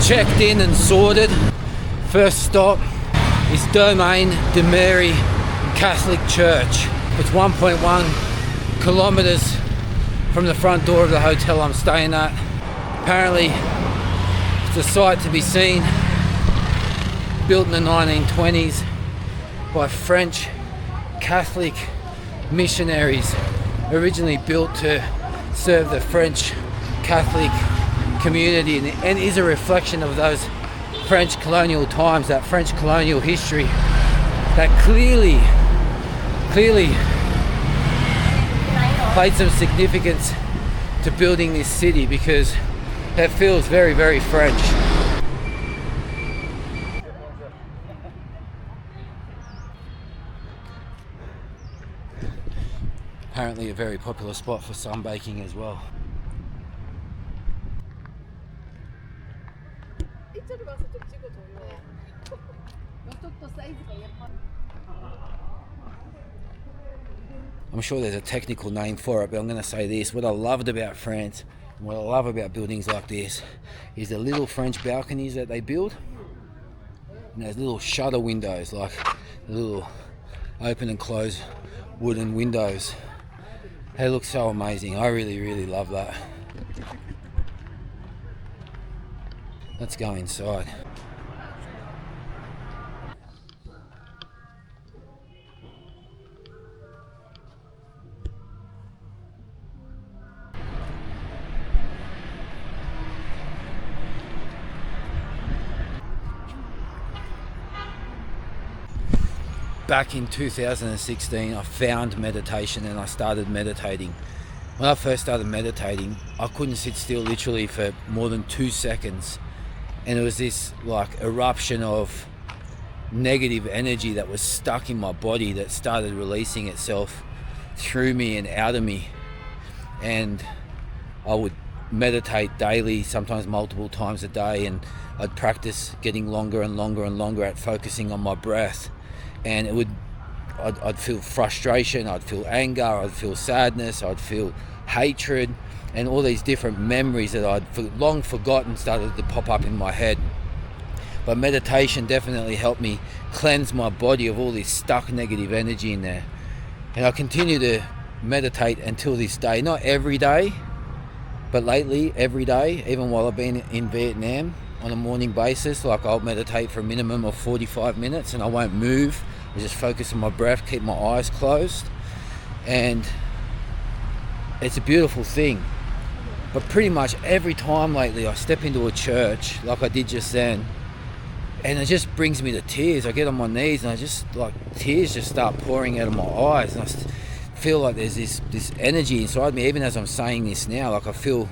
checked in and sorted. First stop is Domaine de Mary Catholic Church. It's 1.1 kilometers from the front door of the hotel I'm staying at. Apparently it's a sight to be seen, built in the 1920s by French Catholic missionaries, originally built to serve the French Catholic community, and is a reflection of those French colonial times, that French colonial history that clearly played some significance to building this city, because it feels very, very French. Apparently a very popular spot for sunbaking as well. I'm sure there's a technical name for it, but I'm going to say this. What I loved about France, and what I love about buildings like this, is the little French balconies that they build. And those little shutter windows, like the little open and close wooden windows. They look so amazing. I really, really love that. Let's go inside. Back in 2016, I found meditation and I started meditating. When I first started meditating, I couldn't sit still literally for more than 2 seconds. And it was this like eruption of negative energy that was stuck in my body that started releasing itself through me and out of me. And I would meditate daily, sometimes multiple times a day, and I'd practice getting longer and longer and longer at focusing on my breath. And I'd feel frustration, I'd feel anger, I'd feel sadness, I'd feel hatred, and all these different memories that I'd long forgotten started to pop up in my head. But meditation definitely helped me cleanse my body of all this stuck negative energy in there. And I continue to meditate until this day, not every day, but lately every day, even while I've been in Vietnam. On a morning basis, like I'll meditate for a minimum of 45 minutes and I won't move. I just focus on my breath, keep my eyes closed, and it's a beautiful thing. But pretty much every time lately I step into a church, like I did just then, and it just brings me to tears. I get on my knees and I just, like, tears just start pouring out of my eyes, and I feel like there's this energy inside me. Even as I'm saying this now, like I feel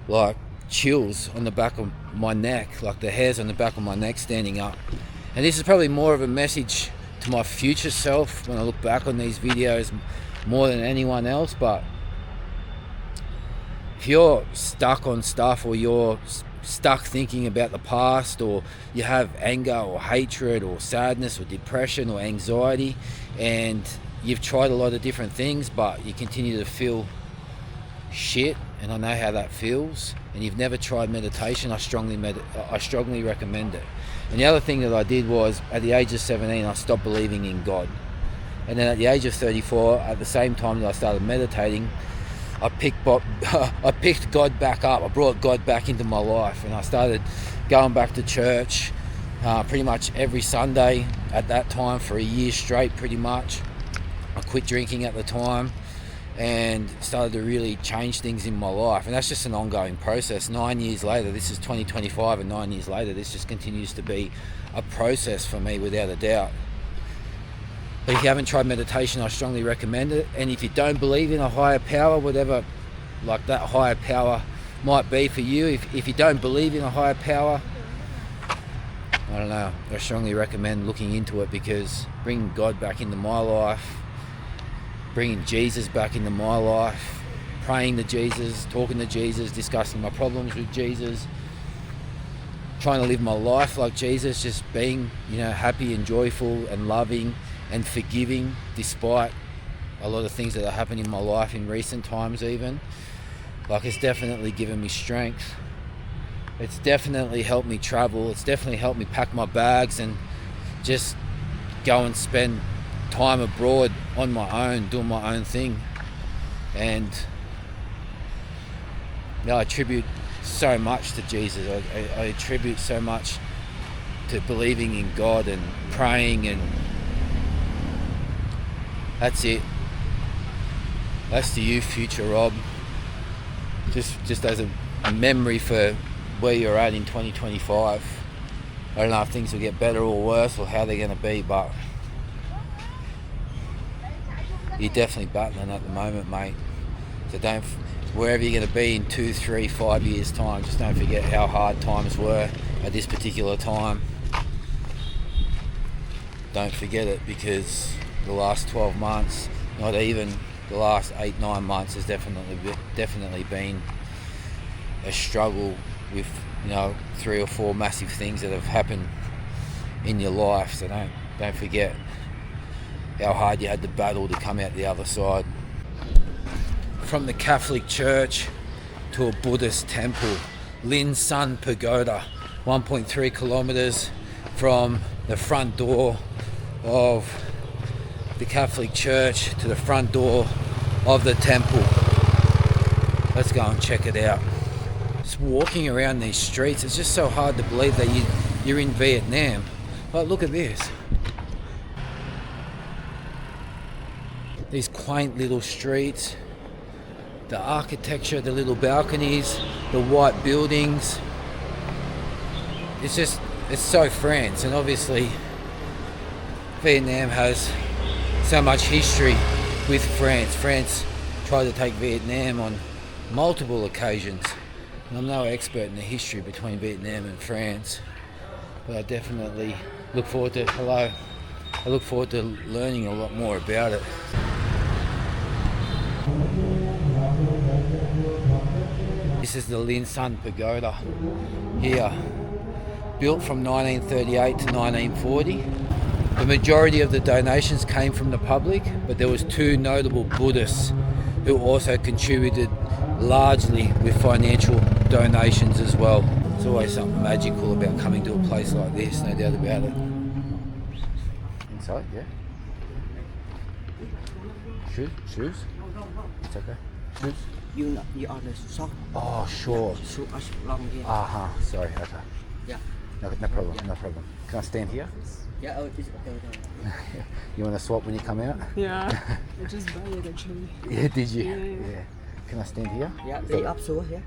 like chills on the back of my neck, like the hairs on the back of my neck standing up. And this is probably more of a message to my future self when I look back on these videos more than anyone else. But if you're stuck on stuff, or you're stuck thinking about the past, or you have anger or hatred or sadness or depression or anxiety, and you've tried a lot of different things but you continue to feel shit, and I know how that feels, and you've never tried meditation, I strongly recommend it. And the other thing that I did was, at the age of 17, I stopped believing in God. And then at the age of 34, at the same time that I started meditating, I picked God back up. I brought God back into my life, and I started going back to church pretty much every Sunday at that time for a year straight, pretty much. I quit drinking at the time and started to really change things in my life, and that's just an ongoing process. 9 years later, this is 2025, and 9 years later this just continues to be a process for me, without a doubt. But if you haven't tried meditation, I strongly recommend it. And if you don't believe in a higher power, whatever like that higher power might be for you, if you don't believe in a higher power, I don't know, I strongly recommend looking into it, because bringing God back into my life, bringing Jesus back into my life, praying to Jesus, talking to Jesus, discussing my problems with Jesus, trying to live my life like Jesus, just being, happy and joyful and loving and forgiving despite a lot of things that have happened in my life in recent times even. Like, it's definitely given me strength. It's definitely helped me travel. It's definitely helped me pack my bags and just go and spend time abroad on my own, doing my own thing. And I attribute so much to Jesus. I attribute so much to believing in God and praying, and that's it. That's to you, future Rob. Just as a memory for where you're at in 2025. I don't know if things will get better or worse or how they're going to be, but you're definitely battling at the moment, mate. So wherever you're going to be in 2, 3, 5 years' time, just don't forget how hard times were at this particular time. Don't forget it, because the last 12 months, not even the last 8, 9 months, has definitely been a struggle with 3 or 4 massive things that have happened in your life. So don't forget how hard you had to battle to come out the other side. From the Catholic Church to a Buddhist temple, Lin Sun Pagoda, 1.3 kilometers from the front door of the Catholic Church to the front door of the temple. Let's go and check it out. Just walking around these streets, it's just so hard to believe that you're in Vietnam. But look at this. These quaint little streets, the architecture, the little balconies, the white buildings. It's so France, and obviously Vietnam has so much history with France. France tried to take Vietnam on multiple occasions. And I'm no expert in the history between Vietnam and France, but I definitely look forward to learning a lot more about it. This is the Lin Sun Pagoda here, built from 1938 to 1940. The majority of the donations came from the public, but there was 2 notable Buddhists who also contributed largely with financial donations as well. There's always something magical about coming to a place like this, no doubt about it. Inside, yeah. Shoes? It's okay. Shoes? You on the sock. Oh, sure. So long here. Sorry, okay. Yeah. No problem, no problem. Can I stand here? Yeah, it's okay. You want to swap when you come out? Yeah, I just buy it actually. Yeah, did you? Yeah. Can I stand here? Yeah, the up sure here.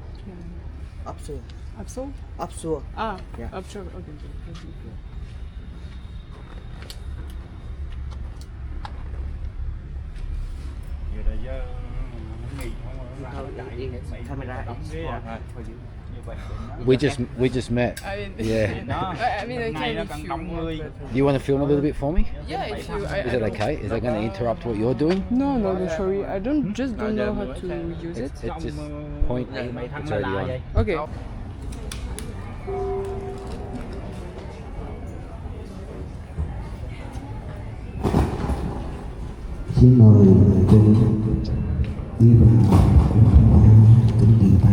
Up sure. Upsole? Up sure. Ah, Yeah. upsole. Okay. Camera. We just met. I mean, Yeah. I mean, I can if you want, but, Do you want to film a little bit for me? yeah, if you. Is it okay? Is that going to interrupt what you're doing? No, don't worry. I don't know how to use it. It's just point. It's already on. Okay. Xin mời cô đi vào kính đi ba.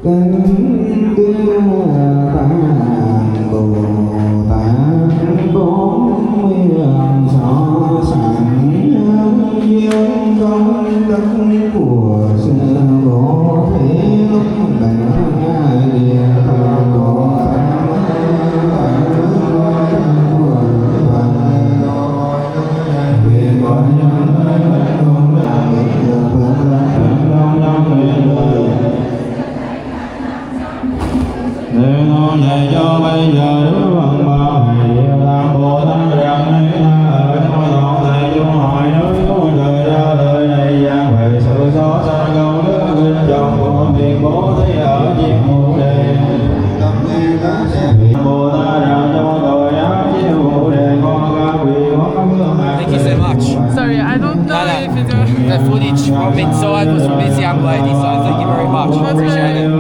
Kính kêu Phạn Bồ Tát bốn nguyện so sánh duyên công đức của sư Bồ Thế Đảnh địa thần Bồ dạy cho bây giờ Đức Phật Bảo Hỷ Tam Bồ Tát rằng ấy ở trong lòng thầy chung hỏi nếu có đời ra đời này giảng về sự so sánh công đức kinh trọng của việc bố thí ở diệt mù đề Bồ Tát rằng trong tội ác diệt mù đề con các vị hóa vương. Thank you so much. Sorry, I don't know if it's. The footage from inside was from this young lady, so thank you very much. Appreciate it.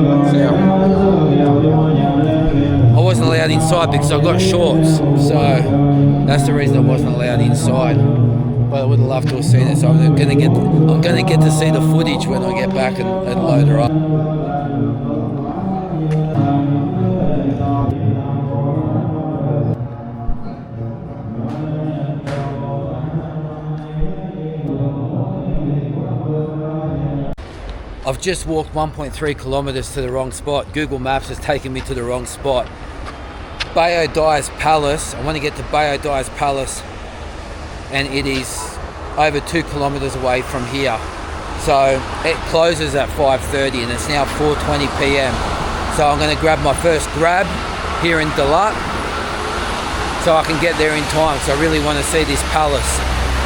I wasn't allowed inside because I've got shorts, so that's the reason I wasn't allowed inside. but I would have loved to have seen it. So I'm gonna get to see the footage when I get back and load her up. I've just walked 1.3 kilometers to the wrong spot. Google Maps has taken me to the wrong spot. Baodai's Palace. I want to get to Baodai's Palace, and it is over 2 kilometers away from here. So it closes at 5:30 and it's now 4:20 p.m. So I'm going to grab my first grab here in Dalat so I can get there in time. So I really want to see this palace.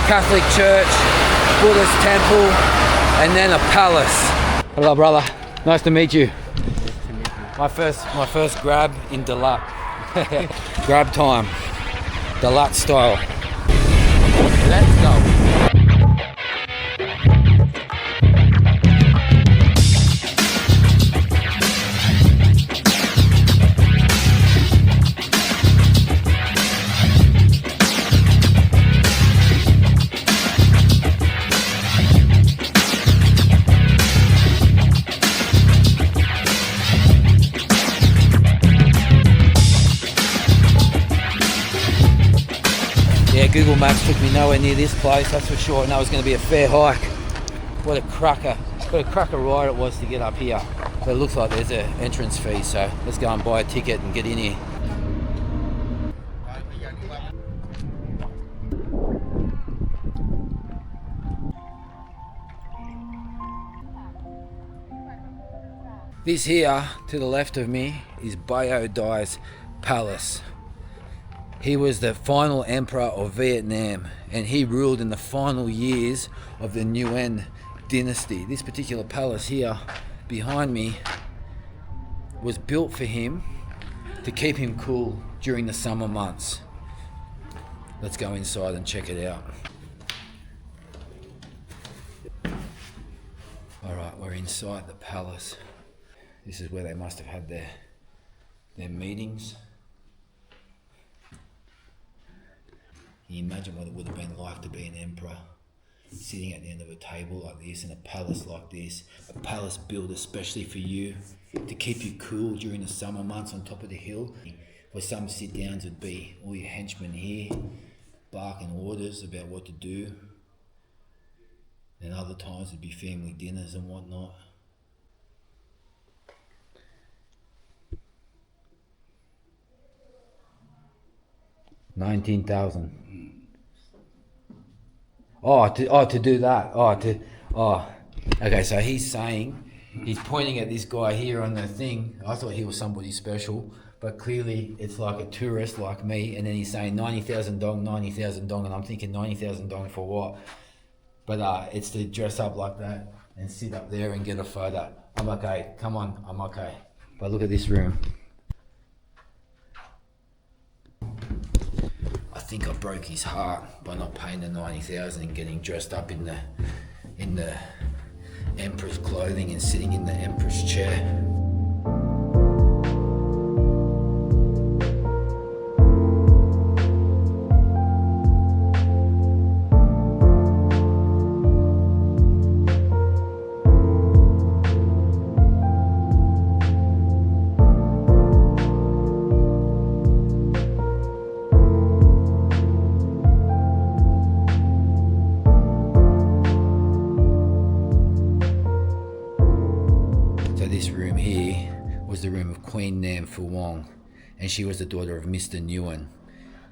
Catholic church, Buddhist temple, and then a palace. Hello, brother. Nice to meet you. My first grab in Dalat. Grab time. Dalat style. Let's go. Google Maps took me nowhere near this place, that's for sure. I know it was going to be a fair hike. What a cracker ride it was to get up here. But it looks like there's an entrance fee, so let's go and buy a ticket and get in here. This here to the left of me is Baodai's Palace. He was the final emperor of Vietnam, and he ruled in the final years of the Nguyen dynasty. This particular palace here behind me was built for him to keep him cool during the summer months. Let's go inside and check it out. Alright, we're inside the palace. This is where they must have had their meetings. Can you imagine what it would have been like to be an emperor, sitting at the end of a table like this in a palace like this, a palace built especially for you, to keep you cool during the summer months on top of the hill, where some sit-downs would be all your henchmen here, barking orders about what to do, and other times would be family dinners and whatnot. $19,000. To do that. Okay, so he's saying, he's pointing at this guy here on the thing. I thought he was somebody special, but clearly it's like a tourist like me, and then he's saying 90,000 dong, 90,000 dong, and I'm thinking 90,000 dong for what? But it's to dress up like that and sit up there and get a photo. I'm okay, come on, I'm okay. But look at this room. I think I broke his heart by not paying the 90,000 and getting dressed up in the emperor's clothing and sitting in the emperor's chair. And she was the daughter of Mr. Nguyen.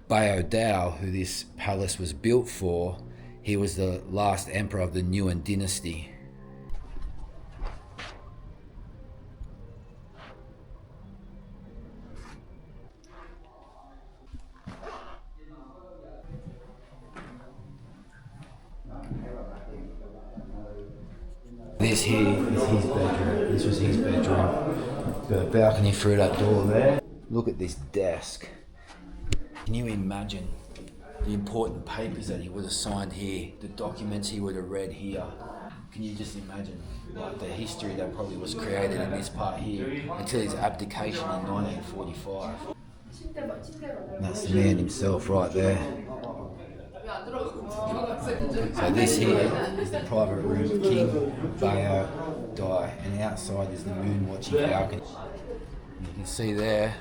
Bao Dao, who this palace was built for, he was the last emperor of the Nguyen dynasty. This here is his bedroom. This was his bedroom. Got a balcony through that door there. Look at this desk. Can you imagine the important papers that he would have signed here, the documents he would have read here? Can you just imagine like the history that probably was created in this part here until his abdication in 1945? And that's the man himself right there. So this here is the private room of King Bayo Dai, and outside is the moon watching balcony. You can see there,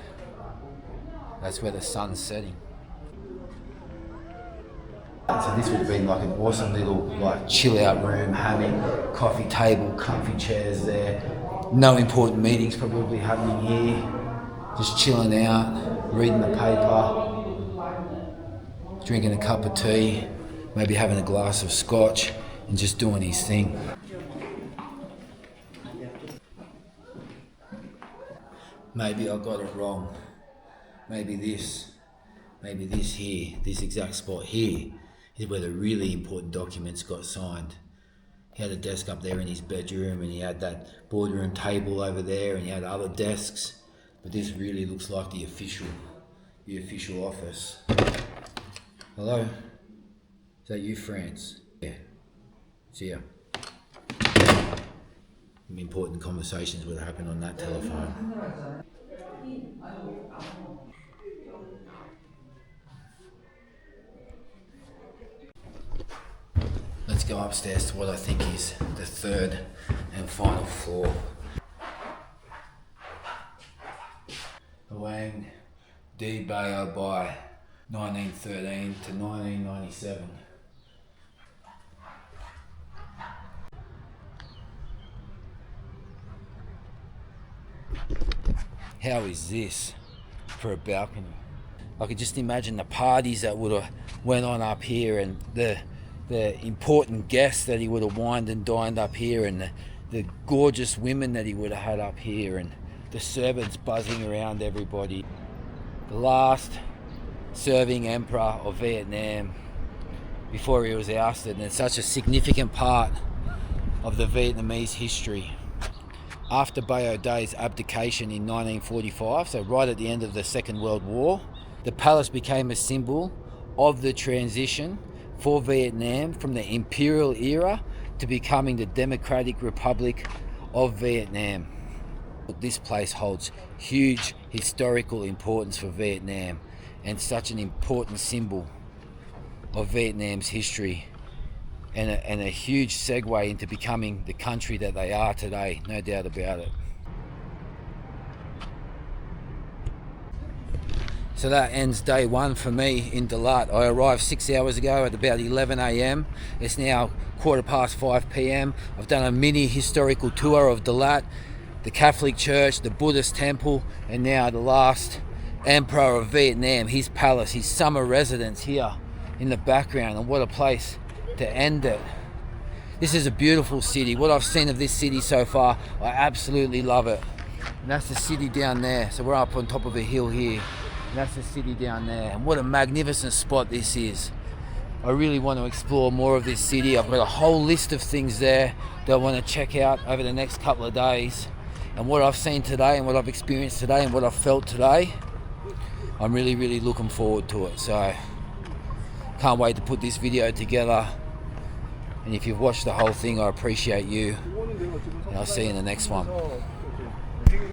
that's where the sun's setting. So this would have been like an awesome little like chill out room, hammock, coffee table, comfy chairs there. No important meetings probably happening here. Just chilling out, reading the paper, drinking a cup of tea, maybe having a glass of scotch and just doing his thing. Maybe I got it wrong. Maybe this here, this exact spot here is where the really important documents got signed. He had a desk up there in his bedroom and he had that boardroom table over there and he had other desks. But this really looks like the official office. Hello? Is that you, France? Yeah. See ya. Important conversations would happen on that telephone. Let's go upstairs to what I think is the third and final floor. Wang D. Bayo Bai, 1913 to 1997. How is this for a balcony? I could just imagine the parties that would have went on up here and the important guests that he would have wined and dined up here and the gorgeous women that he would have had up here and the servants buzzing around everybody. The last serving emperor of Vietnam before he was ousted, and it's such a significant part of the Vietnamese history. After Bayo Dai's abdication in 1945, so right at the end of the Second World War, the palace became a symbol of the transition for Vietnam from the imperial era to becoming the Democratic Republic of Vietnam. This place holds huge historical importance for Vietnam and such an important symbol of Vietnam's history and a huge segue into becoming the country that they are today, no doubt about it. So that ends day one for me in Dalat. I arrived 6 hours ago at about 11 a.m. It's now 5:15 p.m. I've done a mini historical tour of Dalat, the Catholic Church, the Buddhist temple, and now the last emperor of Vietnam, his palace, his summer residence here in the background. And what a place to end it. This is a beautiful city. What I've seen of this city so far, I absolutely love it. And that's the city down there. So we're up on top of a hill here. And that's the city down there. And what a magnificent spot this is. I really want to explore more of this city. I've got a whole list of things there that I want to check out over the next couple of days. And what I've seen today and what I've experienced today and what I've felt today, I'm really, really looking forward to it. So can't wait to put this video together. And if you've watched the whole thing, I appreciate you. And I'll see you in the next one.